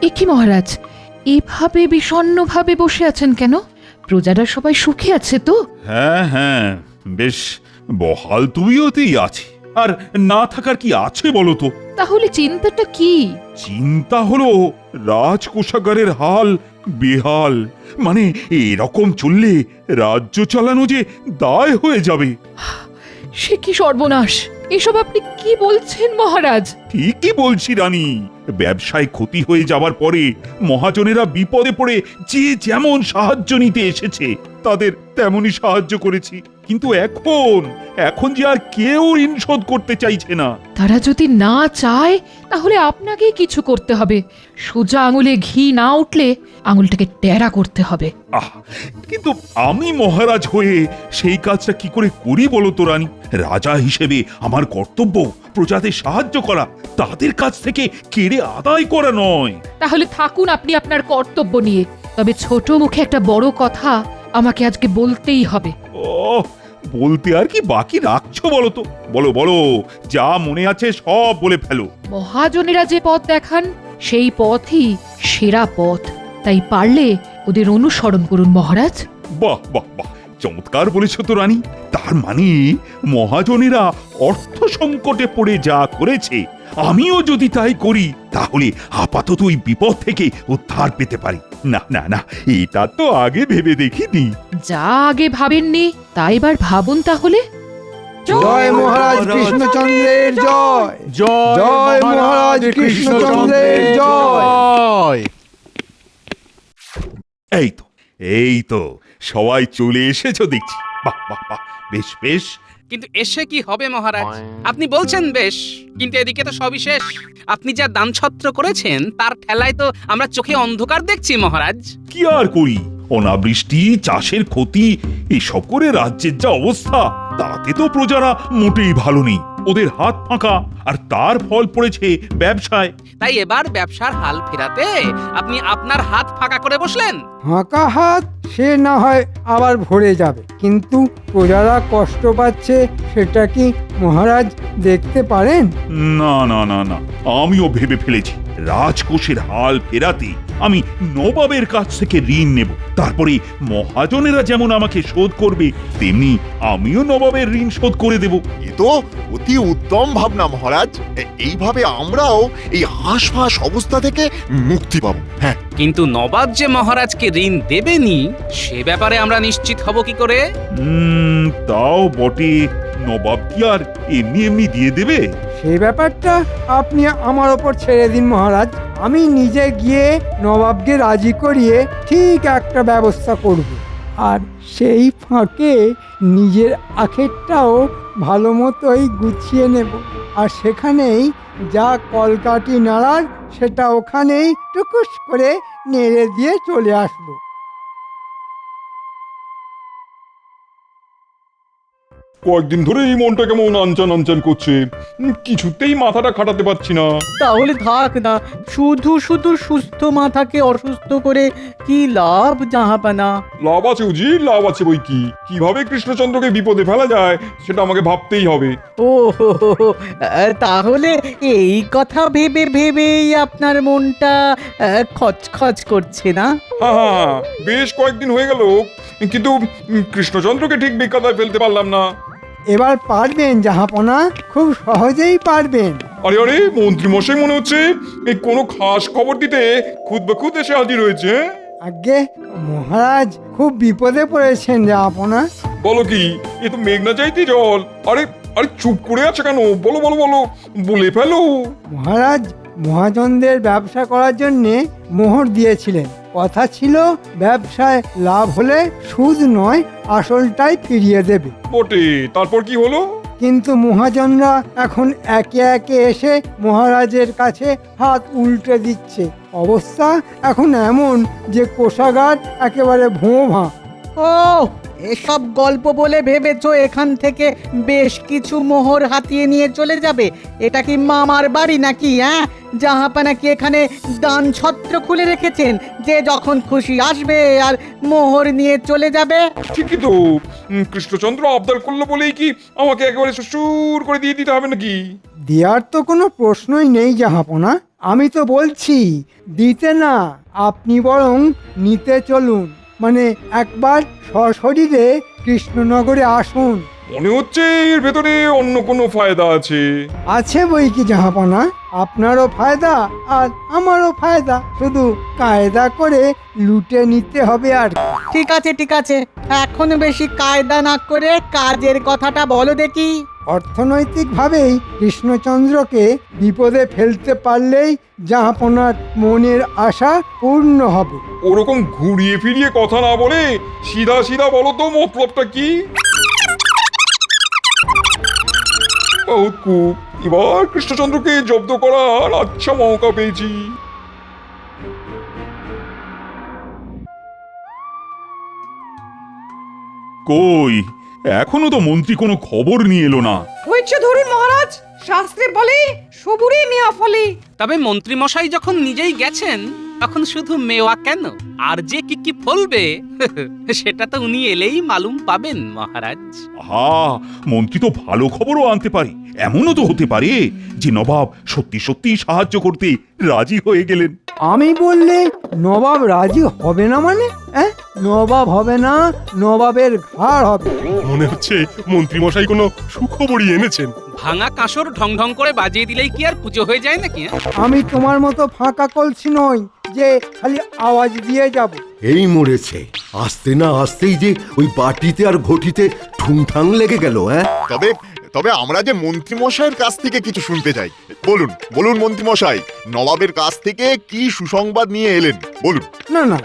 এ কি মহারাজ, এভাবে বিষণ্ণভাবে বসে আছেন কেন? প্রজারা সবাই সুখে আছে তো? হ্যাঁ হ্যাঁ, বেশ বহাল তুমিওতেই আছে। আর না থাকার কি আছে বলো তো? তাহলে চিন্তাটা কি? চিন্তা হলো রাজকোষাগারের হাল বেহাল। মানে এরকম চললে রাজ্য চালানো যে দায় হয়ে যাবে। সে কি সর্বনাশ! এসব আপনি কি বলছেন মহারাজ? ঠিকই বলছি রানী। ব্যবসায় ক্ষতি হয়ে যাবার পরে মহাজনেরা বিপদে পড়ে যে যেমন সাহায্য নিতে এসেছে তাদের তেমনই সাহায্য করেছি। কিন্তু এখন যে আর কেউ ঋণ শোধ করতে চাইছে না। তারা যদি না চায় তাহলে আপনাকেই কিছু করতে হবে। সোজা আঙুলে ঘি না উঠলে আঙুলটাকে টেরা করতে হবে। কিন্তু আমি মহারাজ হয়ে সেই কাজটা কি করে করি বলো তো রানী? রাজা হিসেবে আমার কর্তব্য প্রজাদের সাহায্য করা, তাদের কাছ থেকে কেড়ে আদায় করা নয়। তাহলে থাকুন আপনি আপনার কর্তব্য নিয়ে। তবে ছোট মুখে একটা বড় কথা আমাকে আজকে বলতেই হবে। বলতে আর কি বাকি রাখছো বলো তো? বলো বলো, যা মনে আছে সব বলে ফেলো। মহাজনেরা যে পথ দেখান সেই পথই সেরা পথ, তাই পারলে ওদের অনুসরণ করুন মহারাজ। বাহ বাহ বাহ, চমৎকার বলেছ তো রানী। তার মানে মহাজনেরা অর্থ সংকটে পড়ে যা করেছে, আমিও যদি তাই করি তাহলে আপাতত ওই বিপদ থেকে উদ্ধার পেতে পারি। না না না, এটা তো আগে ভেবে দেখিনি। যা আগে ভাবেননি তা এবার ভাবুন তাহলে। জয় মহারাজ কৃষ্ণচন্দ্রের জয়। জয় মহারাজ কৃষ্ণচন্দ্রের জয়। এই তো সবাই চলে এসেছো দেখছি। বাহ বাহ বাহ, বেশ বেশ। কিন্তু এসে কি হবে মহারাজ? আপনি বলছেন বেশ, কিন্তু এদিকে তো সবই শেষ। আপনি যা দানছত্র করেছেন তার ঠেলায় তো আমরা চোখে অন্ধকার দেখছি মহারাজ। কি আর করি, অনাবৃষ্টি, চাষের ক্ষতি, এসব করে রাজ্যের যা অবস্থা, তাতে তো প্রজারা মোটেই ভালো নেই। ওদের হাত ফাঁকা, আর তার ফল পড়েছে ব্যবসায়। তাই এবার ব্যবসার হাল ফেরাতে আপনি আপনার হাত ফাঁকা করে বসলেন। ফাঁকা হাত সে না হয় আবার ভরে যাবে, কিন্তু প্রজারা কষ্ট পাচ্ছে সেটা কি মহারাজ দেখতে পারেন? না না না না, আমিও ভেবে ফেলেছি রাজকোষের হাল ফেরাতে আমি নবাবের কাছ থেকে ঋণ নেব। তারপরে মহাজনেরা যেমন আমাকে শোধ করবে, তেমনি আমিও নবাবের ঋণ শোধ করে দেব। এ তো অতি উত্তম ভাবনা মহারাজ। এইভাবে আমরাও এই হাঁসফাঁস অবস্থা থেকে মুক্তি পাবো। হ্যাঁ, কিন্তু নবাব যে মহারাজকে ঋণ দেবেনি সে ব্যাপারে আমরা নিশ্চিত হব কি করে? তাও বটে, নবাব কি আর এমনি এমনি দিয়ে দেবে? সেই ব্যাপারটা আপনি আমার ওপর ছেড়ে দিন মহারাজ। আমি নিজে গিয়ে নবাবকে রাজি করিয়ে ঠিক একটা ব্যবস্থা করব, আর সেই ফাঁকে নিজের আখেরটাও ভালো মতোই গুছিয়ে নেব। আর সেখানেই যা কলকাঠি নাড়ার সেটা ওখানেই টুকুস করে নেড়ে দিয়ে চলে আসবো। কয়েকদিন ধরে এই মনটা কেমন আনচান আনচান করছে, কিছুতেই মাথাটা খাটাতে পারছি না। তাহলে থাক না, শুধু শুধু সুস্থ মাথাকে অসুস্থ করে কি লাভ জাহাপানা? লাভ আছে উজি, লাভ আছে বই কি। কিভাবে কৃষ্ণচন্দ্রকে বিপদে ফেলা যায় সেটা আমাকে ভাবতেই হবে। ও হো হো হো, তাহলে এই কথা ভেবে ভেবেই আপনার মনটা খচখচ করছে না? হ্যাঁ হ্যাঁ, বেশ কয়েকদিন হয়ে গেল, কিন্তু কৃষ্ণচন্দ্রকে ঠিক বিকাতায় ফেলতে পারলাম না। এবার পারবেন জাহাপনা, খুব সহজেই পারবেন। আরে আরে, মন্ত্রী মশাই মনে হচ্ছে এই কোনো খাস খবর দিতে খুদ বেখুদ এসে হাজির হয়েছে। আগে মহারাজ খুব বিপদে পড়েছেন জাহাপনা। বলো কি, এ তো মেঘনা চাইতে জল। আরে আরে, চুপ করে আছে কেন? বলো বলো বলো, বলে ফেলো। মহারাজ মহাজনদের ব্যবসা করার জন্যে মোহর দিয়েছিলেন। কথা ছিল ব্যবসায় লাভ হলে সুদ নয় আসলটাই ফিরিয়ে দেবে। বটে, তারপর কি হলো? কিন্তু মহাজনরা এখন একে একে এসে মহারাজের কাছে হাত উল্টে দিচ্ছে। অবস্থা এখন এমন যে কোষাগার একেবারে ভোঁ ভাঁ। ও, এসব গল্প বলে ভেবেছো এখান থেকে বেশ কিছু মোহর হাতিয়ে নিয়ে চলে যাবে? এটা কি মামার বাড়ি নাকি? হ্যাঁ, জাহাপানা কি এখানে দান ছত্র খুলে রেখেছেন যে যখন খুশি আসবে আর মোহর নিয়ে চলে যাবে? ঠিকই তো, কৃষ্ণচন্দ্র আবদার করলো বলেই কি আমাকে একেবারে সুর করে দিয়ে দিতে হবে নাকি? দেওয়ার তো কোনো প্রশ্নই নেই জাহাপনা। আমি তো বলছি দিতে না, আপনি বরং নিতে চলুন, মানে একবার সশরীরে কৃষ্ণনগরে আসুন। মনে হচ্ছে এর ভেতরে অন্য কোনো ফায়দা আছে। আছে বই কি জাহাপনা, আপনারও ফায়দা আর আমারও ফায়দা, শুধু কায়দা করে লুটে নিতে হবে আর কি। ঠিক আছে এখন বেশি কায়দা না করে কাজের কথাটা বলো দেখি। অর্থনৈতিকভাবেই কৃষ্ণচন্দ্রকে বিপদে ফেলতে পারলেই জাহাপনার মনের আশা পূর্ণ হবে। ওরকম ঘুরিয়ে ফিরিয়ে কথা না বলে সিধা সিধা বলো তো মতলবটা কি? বহুত খুব, এবার কৃষ্ণচন্দ্রকে জব্দ করার আচ্ছা মৌকা পেয়েছি। কই এখনো তো মন্ত্রী কোনো খবর নিয়ে এলো না। হয়েছে ধরুন মহারাজ, শাস্ত্রে বলে সবুরে মেয়া ফলে। তবে মন্ত্রী মশাই যখন নিজেই গেছেন তখন শুধু মেওয়া কেন, আর যে কি কি ফলবে সেটা তো উনি এলেই মালুম পাবেন মহারাজ। হা, মন্ত্রী তো ভালো খবরও আনতে পারে। এমনও তো হতে পারে যে নবাব সত্যি সত্যি সাহায্য করতে রাজি হয়ে গেলেন। আমি বললে নবাব রাজি হবে না মানে? নবাব হবে না, নবাবের ঘাড় হবে। মনে হচ্ছে মন্ত্রী মশাই কোনো সুখবরই এনেছেন। ভাঙা কাঁসর ঢং ঢং করে বাজিয়ে দিলেই কি আর পুজো হয়ে যায় নাকি? আমি তোমার মতো ফাঁকা কলসি নই যে খালি আওয়াজ দিয়ে যাব। এই মরেছে, আসতে না আসতেই যে ওই বাটিতে আর ঘটিতে ঠুংঠাং লেগে গেল। তবে তবে আমরা যে মন্ত্রী মশাইয়ের কাছ থেকে কিছু শুনতে চাই। বলুন বলুন মন্ত্রী মশাই, নবাবের কাছ থেকে কি সুসংবাদ নিয়ে এলেন বলুন। না না,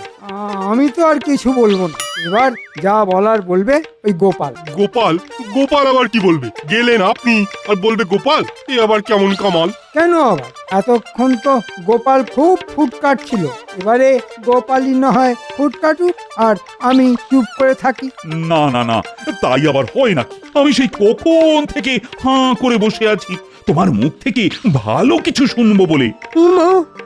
আমি তো আর কিছু বলবো না। এবার যা বলার বলবে ওই গোপাল। গোপাল? গোপাল আবার কি বলবে? গেলেন আপনি আর বলবে গোপাল? এ আবার কেমন কামাল? কেন আবার? এতক্ষণ তো গোপাল খুব ফুট কাটছিল, এবারে গোপালই না হয় ফুট কাটুক আর আমি চুপ করে থাকি। না না না, তাই আবার হয় নাকি? আমি সেই কখন থেকে হাঁ করে বসে আছি তোমার মুখ থেকে ভালো কিছু শুনবো বলে।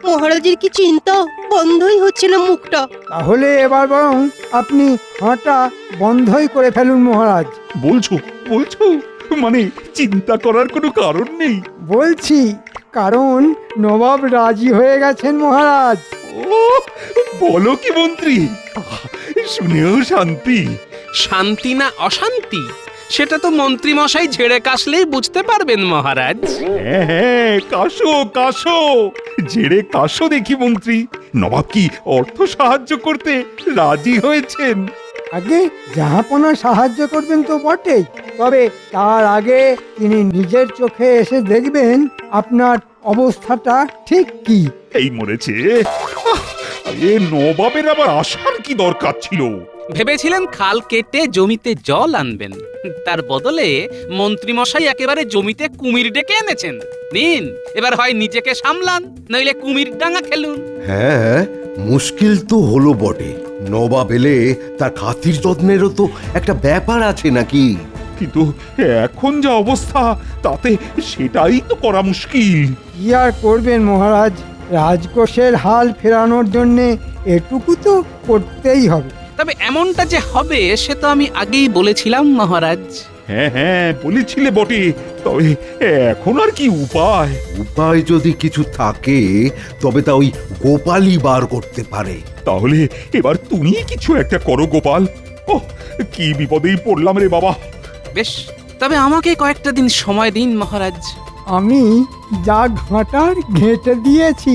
মহারাজের কি চিন্তা, বন্ধই হচ্ছে না মুখটা। তাহলে এবার বরং আপনি হাঁটা বন্ধই করে ফেলুন মহারাজ। বলছো বলছো মানে চিন্তা করার কোনো কারণ নেই? বলছি, কারণ নবাব রাজি হয়ে গেছেন মহারাজ। ও বলো কি মন্ত্রী, শুনেও শান্তি। শান্তি না অশান্তি সেটা তো মন্ত্রী মশাই ঝেড়ে কাশলেই বুঝতে পারবেন মহারাজ। হ্যাঁ হ্যাঁ, কাশো কাশো, ঝেড়ে কাশো দেখি মন্ত্রী। নবাব কি অর্থ সাহায্য করতে রাজি হয়েছেন? আগে জাহাপনা সাহায্য করবেন তো বটেই, তবে তার আগে তিনি নিজের চোখে এসে দেখবেন আপনার অবস্থাটা ঠিক কি। এই মরেছে, এ নবাবের আবার আসার কি দরকার ছিল? ভেবেছিলেন খাল কেটে জমিতে জল আনবেন, তার বদলে মন্ত্রী মশাই একেবারে জমিতে কুমির ডেকে এনেছেন। নিন, এবার হয় নিজেকে সামলান, নইলে কুমির ডাঙা খেলুন। হ্যাঁ, মুশকিল তো হলো বটে। নবাব এলে তার খাতির যত্নেরও তো একটা ব্যাপার আছে নাকি? কিন্তু এখন যা অবস্থা তাতে সেটাই তো করা মুশকিল। কি আর করবেন মহারাজ, রাজকোষের হাল ফেরানোর জন্যে এটুকু তো করতেই হবে। তবে এমনটা যে হবে সে তো আমি আগেই বলেছিলাম মহারাজ। হ্যাঁ হ্যাঁ, বলেছিলে বটে, তবে এখন আর কি উপায়? উপায় যদি কিছু থাকে তবে তা ওই গোপালই বার করতে পারে। তাহলে এবার তুমি কিছু একটা করো গোপাল। ও কি বিপদেই পড়লাম রে বাবা। বেশ, তবে আমাকে কয়েকটা দিন সময় দিন মহারাজ। আমি যা ঘাঁটার ঘেঁটে দিয়েছি,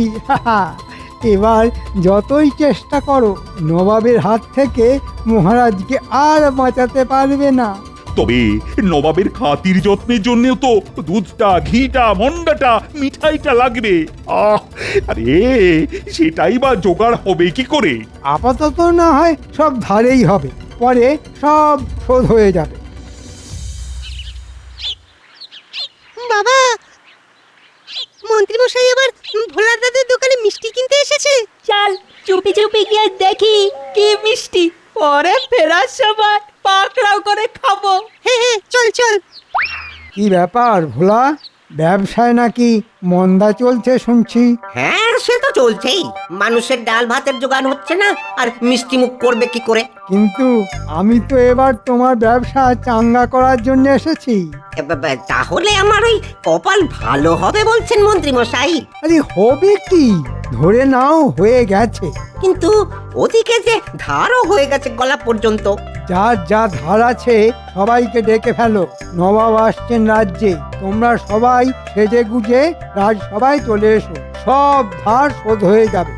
এবার যতই চেষ্টা করো নবাবের হাত থেকে মহারাজকে আর বাঁচাতে পারবে না। তবে নবাবের খাতির যত্নের জন্যও তো দুধটা, ঘিটা, মন্ডাটা, মিঠাইটা লাগবে। আরে সেটাই বা জোগাড় হবে কি করে? আপাতত না হয় সব ধারেই হবে, পরে সব শোধ হয়ে যাবে। বাবা, মন্ত্রী মশাই আবার ভোলা দাদের দোকানে মিষ্টি কিনতে এসেছে। চল চুপি চুপি গিয়ে দেখি কি মিষ্টি, পরে ফেরার সময় পাকড়াও করে খাবো। হ্যাঁ হ্যাঁ, চল চল। কি ব্যাপার ভোলা, ব্যবসায় নাকি মন্দা চলছে শুনছি। হ্যাঁ সে তো চলছেই, মানুষের ডাল ভাতের জোগান হচ্ছে না, আর মিষ্টি মুখ করবে কি করে? কিন্তু আমি তো এবার তোমার ব্যবসা চাঙ্গা করার জন্য এসেছি। তাহলে আমার ওই কপাল ভালো হবে বলছেন মন্ত্রী মশাই? আরে হবে কি, ধরে নাও হয়ে গেছে। কিন্তু ওদিকে যে ধারও হয়ে গেছে গলা পর্যন্ত। যার যা ধার আছে সবাইকে ডেকে ফেলো, নবাব আসছেন রাজ্যে। তোমরা সবাই সেজে গুজে রাজসভায় চলে এসো, সব ধার শোধ হয়ে যাবে।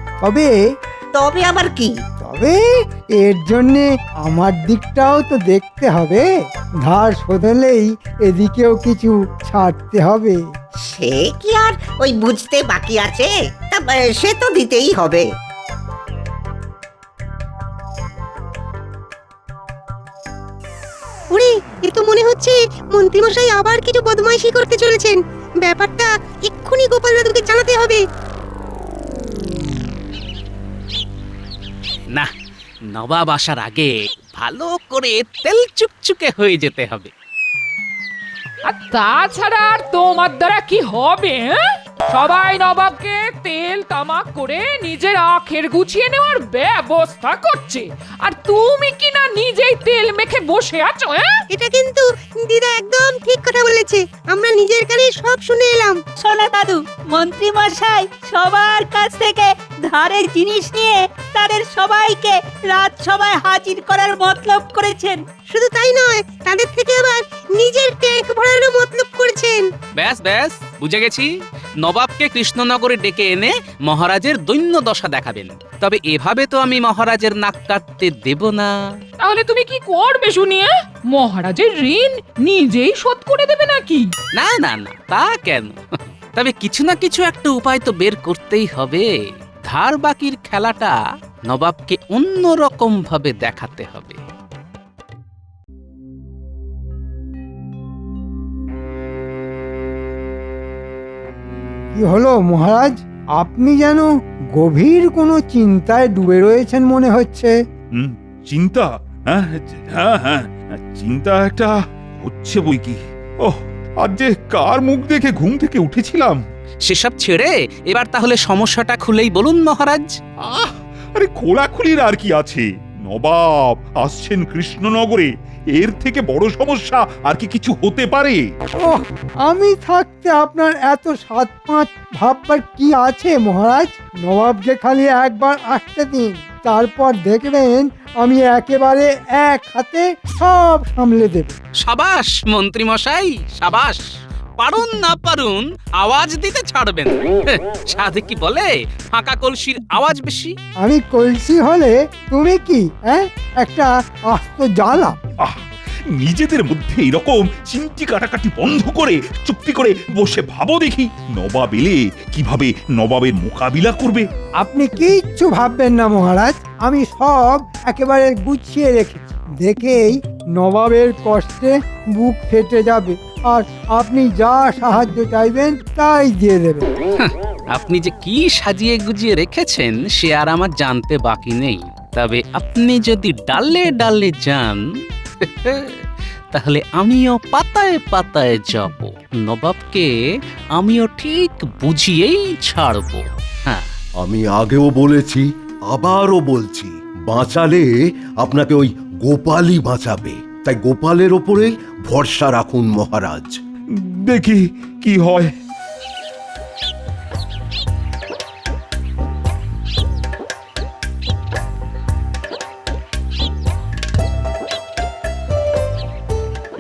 তবে আবার কি? তবে এর জন্যে আমার দিকটাও তো দেখতে হবে। ধার শোধ হলেই এদিকেও কিছু ছাড়তে হবে। সে কি আর ওই বুঝতে বাকি আছে? তা সে তো দিতেই হবে। ওরে, এ তো মনে হচ্ছে মন্ত্রীমশাই আবার কিছু বদমাইশি করতে চলেছেন। ব্যাপারটা এক্ষুনি গোপাল দাদুকে জানাতে হবে। না, নবাব আসার আগে ভালো করে তেল চুকচুকে হয়ে যেতে হবে। আর তাছাড়া আর তোমার দ্বারা কি হবে? সবাই নবাবকে তেল তামাক করে নিজের আখের গুছিয়ে নেওয়ার ব্যবস্থা করছে, আর তুমি কি না নিজেই তেল মেখে বসে আছো? এটা কিন্তু দিদা একদম ঠিক কথা বলেছে, আমরা নিজের কানে সব শুনে এলাম। সোনা দাদু, মন্ত্রী মশাই সবার কাছ থেকে ধারের জিনিস নিয়ে তাদের সবাইকে রাজসভায় হাজির করার মতলব করেছেন। শুধু তাই নয়, তাদের থেকে আবার নিজের ট্যাঙ্ক ভরারও মতলব করেছেন। ব্যাস ব্যাস, বুঝে গেছি। নবাবকে কৃষ্ণনগরে ডেকে এনে মহারাজের দৈন্য দশা দেখাবেন। তবে এভাবে তো আমি মহারাজের নাক কাটতে দেব না। তাহলে তুমি কি করবে শুনিয়ে? মহারাজের ঋণ নিজেই শোধ করে দেবে নাকি? না না না, তা কেন? তবে কিছু না কিছু একটা উপায় তো বের করতেই হবে। ধার বাকির খেলাটা নবাবকে অন্য রকম ভাবে দেখাতে হবে। কি হলো মহারাজ, আপনি যেন গভীর কোনো চিন্তায় ডুবে রয়েছেন মনে হচ্ছে। চিন্তা? হ্যাঁ হ্যাঁ হ্যাঁ, চিন্তা একটা হচ্ছে বই কি। ওহ, আজ যে কার মুখ দেখে ঘুম থেকে উঠেছিলাম। সেসব ছেড়ে এবার তাহলে সমস্যাটা খুলেই বলুন মহারাজ। আরে খোলাখুলির আর কি আছে? নবাব আসছেন কৃষ্ণনগরে, এর থেকে বড় সমস্যা আর কি কিছু হতে পারে? ওহ, আমি থাকতে আপনার এত সাত পাঁচ ভাববার কি আছে মহারাজ? নবাবকে খালি একবার আসতে দিন, তারপর দেখবেন আমি একেবারে এক হাতে সব সামলে দেব। সাবাস মন্ত্রী মশাই, সাবাস। পারুন না পারুন, আওয়াজ দিতে ছাড়বেন। সাধে কি বলে, ফাঁকা কলসির আওয়াজ বেশি। আমি কলসি হলে তুমি কি একটা আস্ত জ্বালা। নিজেদের মধ্যে এরকম চিমটি কাটাকাটি বন্ধ করে চুক্তি করে বসে ভাবো দেখি, নবাব এলে কিভাবে নবাবের মোকাবিলা করবে। আপনি কিচ্ছু ভাববেন না মহারাজ, আমি সব একেবারে গুছিয়ে রেখেছি। দেখেই নবাবের কষ্টে বুক ফেটে যাবে, আর আপনি যা সাহায্য চাইবেন তাই দিয়ে দেবেন। আপনি যে কি সাজিয়ে গুজিয়ে রেখেছেন সে আর আমার জানতে বাকি নেই। তবে আপনি যদি ডালে ডালে যান তাহলে আমিও পাতায় পাতায় যাব। নবাবকে আমিও ঠিক বুঝিয়েই ছাড়বো। হ্যাঁ, আমি আগেও বলেছি, আবারও বলছি, বাঁচালে আপনাকে ওই গোপালই বাঁচাবে। তাই গোপালের ওপরেই ভরসা রাখুন মহারাজ। দেখি কি হয়।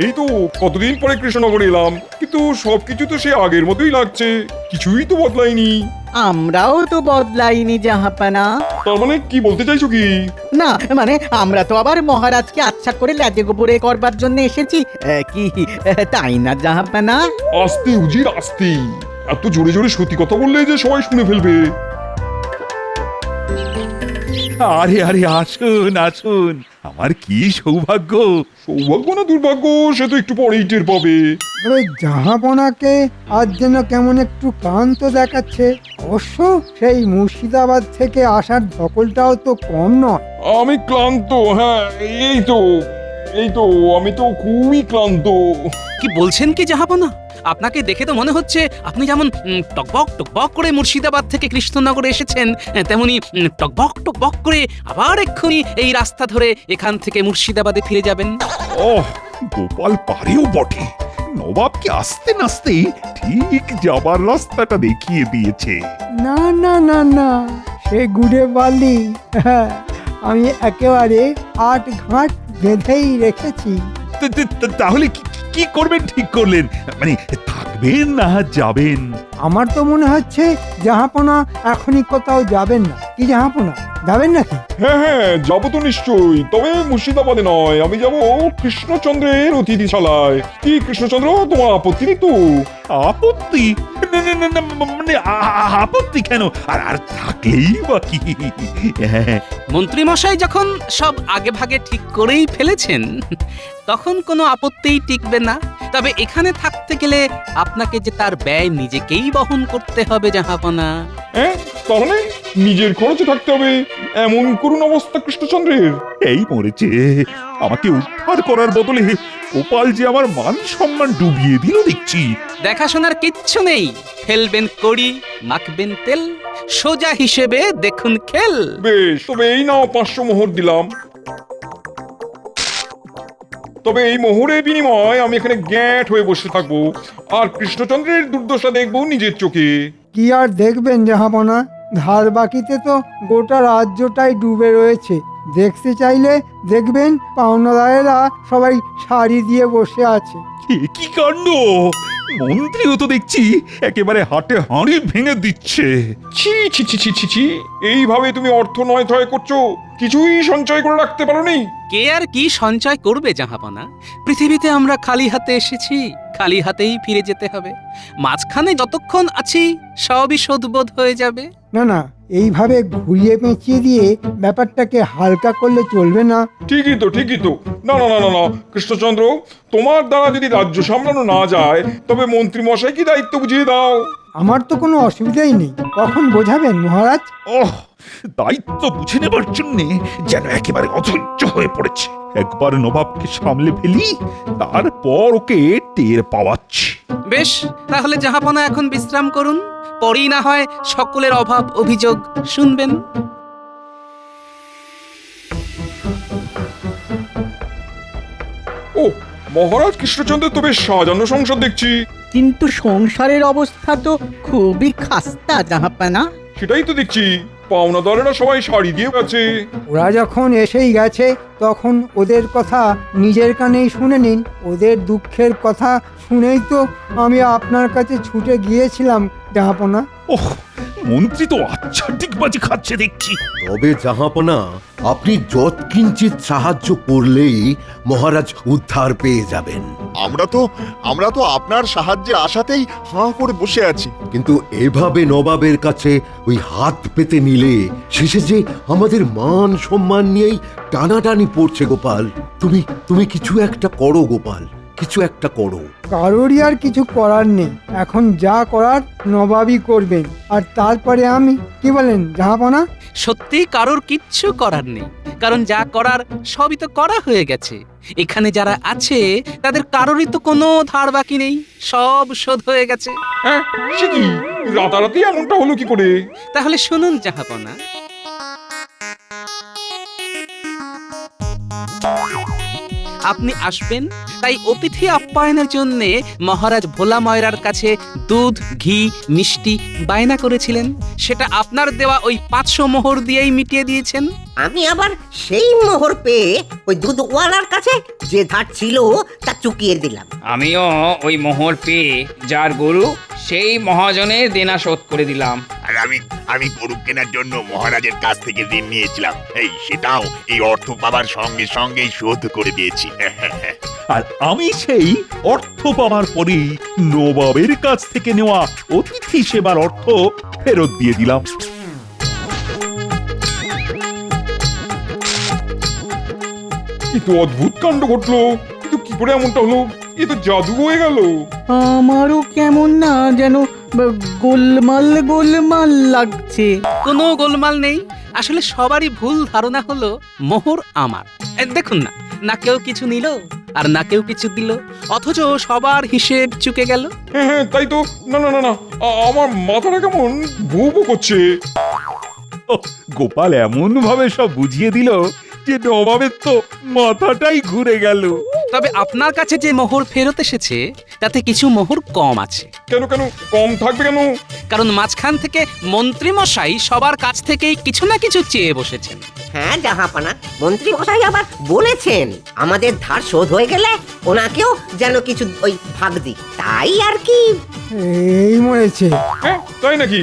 এই তো কতদিন পরে কৃষ্ণনগরে এলাম, কিন্তু সবকিছু তো সে আগের মতোই লাগছে, কিছুই তো বদলায়নি। আমরাও তো বদলাইনি জাহাপানা। তার মানে কি বলতে চাইছো কি? না মানে আমরা তো আবার মহারাজকে আচ্ছা করে লাজে গোবরে করবার জন্য এসেছি, কি তাই না জাহাপানা? আস্তে উজির আস্তে, এত জোরে জোরে সত্যি কথা বললে যে সবাই শুনে ফেলবে। আরে আরে, আসুন আসুন, আমার কি সৌভাগ্য। সৌভাগ্য না দুর্ভাগ্য সে তো একটু পরেই টের পাবে। ওই জাহাপনাকে আজ যেন কেমন একটু ক্লান্ত দেখাচ্ছে। অবশ্য সেই মুর্শিদাবাদ থেকে আসার ধকলটাও তো কম নয়। আমি ক্লান্ত, হ্যাঁ এই তো এই তো আমি তো খুবই ক্লান্ত। কি বলছেন কি জাহাপনা? আপনাকে দেখে তো মনে হচ্ছে আপনি যেমন টকবক টকবক করে মুর্শিদাবাদ থেকে কৃষ্ণনগরে এসেছেন, তেমনি টকবক টকবক করে আবার এক্ষুনি এই রাস্তা ধরে এখান থেকে মুর্শিদাবাদে ফিরে যাবেন। ওহ, গোপাল পারেও বটে। নবাবকে আস্তে নাস্তে ঠিক যাবার রাস্তাটা দেখিয়ে দিয়েছে। না না না না, সে গুড়ে বালি। হ্যাঁ, আমি একেবারে ৮ ঘাট বেঁধেই রেখেছি। তাহলে কি করবেন ঠিক করলেন? মানে থাকবেন না যাবেন? আমার তো মনে হচ্ছে জাহাপনা এখনই কোথাও যাবেন না। কি জাহাপনা, যাবেন নাকি? হ্যাঁ হ্যাঁ, যাবো তো নিশ্চয়ই, তবে মুর্শিদাবাদে নয়, আমি যাব কৃষ্ণচন্দ্রের অতিথিশালায়। কি কৃষ্ণচন্দ্র, তোমার আপত্তি নেই তো? আপত্তি? না, না, না, না, মানে আপত্তি কেন? আর থাকলেই বা কি? হ্যাঁ, মন্ত্রী মশাই যখন সব আগে ভাগে ঠিক করেই ফেলেছেন, তখন কোনো আপত্তিই টিকবে না। তবে এখানে থাকতে গেলে আপনাকে যে তার ব্যয় নিজেকেই বহন করতে হবে জাহাপনা। হ্যাঁ, তাহলে নিজের খরচে থাকতে হবে, এমন করুণ অবস্থা কৃষ্ণচন্দ্রের। এই মরেছে। আমাকে উদ্ধার করার বদলে গোপাল যে আমার মান সম্মান ডুবিয়ে দিল দেখছি। দেখাশোনার কিচ্ছু নেই, ফেলবেন কড়ি, মাখবেন তেল, সোজা হিসেবে দেখুন খেল। বেশ, তবে এই নাও 500 মোহর দিলাম। তবে এই মোহরের বিনিময়ে আমি এখানে গ্যাঁট হয়ে বসে থাকবো, আর কৃষ্ণচন্দ্রের দুর্দশা দেখবো নিজের চোখে। কি আর দেখবেন জাহাপনা, ধার বাকিতে তো গোটা রাজ্যটাই ডুবে রয়েছে। দেখতে চাইলে দেখবেন পাওনাদারেরা সবাই শাড়ি দিয়ে বসে আছে। কি কাণ্ড! মন্ত্রীও তো দেখছি একেবারে হাটে হাঁড়ি ভেঙে দিচ্ছে। ছি ছি ছি ছি ছি ছি, এইভাবে তুমি অর্থ নয় থয় করছো, কিছুই সঞ্চয় করে রাখতে পারোনি। কে আর কি সঞ্চয় করবে জাহাপনা? পৃথিবীতে আমরা খালি হাতে এসেছি, খালি হাতেই ফিরে যেতে হবে। মাঝখানে যতক্ষণ আছি সবই শোধবোধ হয়ে যাবে। না না, এইভাবে ঘুরিয়ে পেঁচিয়ে দিয়ে ব্যাপারটাকে হালকা করলে চলবে না। ঠিকই তো, ঠিকই তো। না না না না না, কৃষ্ণচন্দ্র, তোমার দ্বারা যদি রাজ্য সামলানো না যায়, তবে মন্ত্রী মশাই কি দায়িত্ব বুঝিয়ে দাও। আমার তো কোনো অসুবিধাই নেই, কখন বোঝাবেন মহারাজ? ওহ, দায়িত্ব বুঝে নেবার জন্য যেন একেবারে অধৈর্য হয়ে পড়েছে। একবার নবাবকে সামলে ফেলি, তারপর ওকে টের পাওয়াচ্ছি। বেশ, তাহলে জাহাপনা এখন বিশ্রাম করুন, পরেই না হয় সকলের অভাব অভিযোগ শুনবেন। ও, মহারাজ কৃষ্ণচন্দ্রের তো বেশ সাজানো সংসার দেখছি। কিন্তু সংসারের অবস্থা তো খুবই খাস্তা জাহাপানা। সেটাই তো দেখছি, পাওনাদারেরা সবাই শাড়ি দিয়ে গেছে। ওরা যখন এসেই গেছে তখন ওদের কথা নিজের কানেই শুনে নিন। ওদের দুঃখের কথা শুনেই তো আমি আপনার কাছে ছুটে গিয়েছিলাম জাহাপনা। ওহ, মন্ত্রী তো আচ্ছাটিকবাজি খাচ্ছে দেখছি। তবে জাহাপনা, আপনি যৎকিঞ্চিত সাহায্য করলেই মহারাজ উদ্ধার পেয়ে যাবেন। আমরা তো আপনার সাহায্যের আশাতেই হাঁ করে বসে আছি। কিন্তু এভাবে নবাবের কাছে ওই হাত পেতে নিলে শেষে যে আমাদের মান সম্মান নিয়েই টানাটানি পড়ছে। গোপাল, তুমি কিছু একটা করো গোপাল, কিছু একটা করো। কারোরই আর কিছু করার নেই, এখন যা করার নবাবই করবেন। আর তারপরে আমি, কি বলেন জাহাপনা? সত্যি কারোর কিচ্ছু করার নেই, কারণ যা করার সবই তো করা হয়ে গেছে। এখানে যারা আছে তাদের কারোরই তো কোনো ধার বাকি নেই, সব শোধ হয়ে গেছে। হ্যাঁ, সে কি রাতারাতি এমনটা হলো কি করে? তাহলে শুনুন জাহাপনা, আপনি আসবেন, তাই অতিথি আপ্যায়নের জন্য মহারাজ ভোলা ময়রার কাছে দুধ, ঘি, মিষ্টি বায়না করেছিলেন। সেটা আপনার দেওয়া ওই 500 মোহর দিয়েই মিটিয়ে দিয়েছেন। আমি আবার সেই মোহর পেয়ে ওই দুধওয়ালার কাছে যে ধার ছিল তা চুকিয়ে দিলাম। আমিও ওই মোহর পেয়ে যার গরু সেই মহাজনের দেনা শোধ করে দিলাম। আর আমি গরু কেনার জন্য মহারাজের কাছ থেকে ঋণ নিয়েছিলাম, সেটাও এই অর্থ পাবার সঙ্গে সঙ্গেই শোধ করে দিয়েছি। আর আমি সেই অর্থ পাওয়ার পরেই নবাবের কাছ থেকে নেওয়া অতিথি সেবার অর্থ ফেরত দিয়ে দিলাম। কিন্তু অদ্ভুত কাণ্ড ঘটলো, কিন্তু কি করে এমনটা হলো? এ তো জাদু হয়ে গেল। আমারও কেমন না যেন গোলমাল গোলমাল লাগছে। কোনো গোলমাল নেই, আসলে সবারই ভুল ধারণা হলো মোহর আমার। দেখুন না, না কেউ কিছু নিল আর না কেউ কিছু দিল, অথচ সবার হিসেব চুকে গেল। হ্যাঁ হ্যাঁ, তাই তো। না না না না, আমার মাথাটা কেমন ভু ভু করছে। ওহ, গোপাল এমন ভাবে সব বুঝিয়ে দিল যে নবাবের তো মাথাটাই ঘুরে গেল। তবে আপনার কাছে যে মোহর ফেরত এসেছে তাতে কিছু মোহর কম আছে। কেন কেন কম থাকবে কেন? কারণ মাঝখান থেকে মন্ত্রী মশাই সবার কাছ থেকেই কিছু না কিছু চেয়ে বসেছেন। হ্যাঁ জাহাপানা, মন্ত্রী মশাই আবার বলেছেন আমাদের ধার শোধ হয়ে গেলে ওনাকেও যেন কিছু ওই ভাগ দিই, তাই আর কি। এই মরেছে। হ্যাঁ তাই নাকি?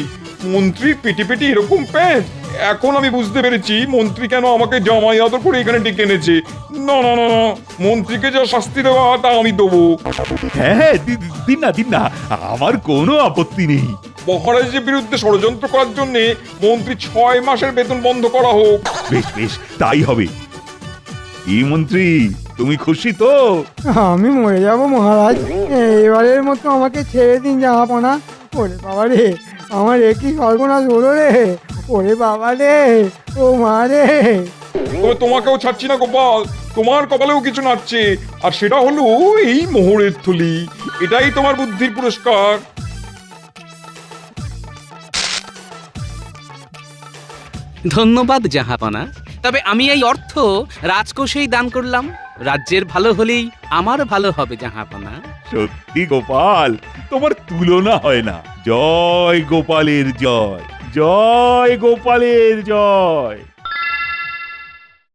মন্ত্রীর পেটি পেটি এরকম প্যাঁচ? এখন আমি বুঝতে পেরেছি মন্ত্রী কেন আমাকে জামাই আদর করে এখানে ডেকে এনেছে। না না না না, মন্ত্রীকে যা শাস্তি দেওয়া তা আমি দেবো। হ্যাঁ, দিন না দিন না, আমার কোনো আপত্তি নেই। মহারাজের বিরুদ্ধে ষড়যন্ত্র করার জন্য মন্ত্রী 6 মাসের বেতন বন্ধ করা হোক। বেশ বেশ, তাই হবে। এই মন্ত্রী, তুমি খুশি তো? আমি মরে যাব মহারাজ, এবারের মতো আমাকে ছেড়ে দিন জাহাপনা। ওরে বাবা রে, আমার একই সর্বনাশ হলো রে। ওরে বাবা রে, ও মা রে। তবে তোমাকেও ছাড়ছি না গোপাল, তোমার কপালেও কিছু নাচছে, আর সেটা হলো এই মোহরের থলি। এটাই তোমার বুদ্ধির পুরস্কার। ধন্যবাদ জাহাপনা। তবে আমি এই অর্থ রাজকোষেই দান করলাম। রাজ্যের ভালো হলেই আমার ভালো হবে জাহাপনা। সত্যি গোপাল, তোমার তুলনা হয় না। জয় গোপালের জয়, জয় গোপালের জয়।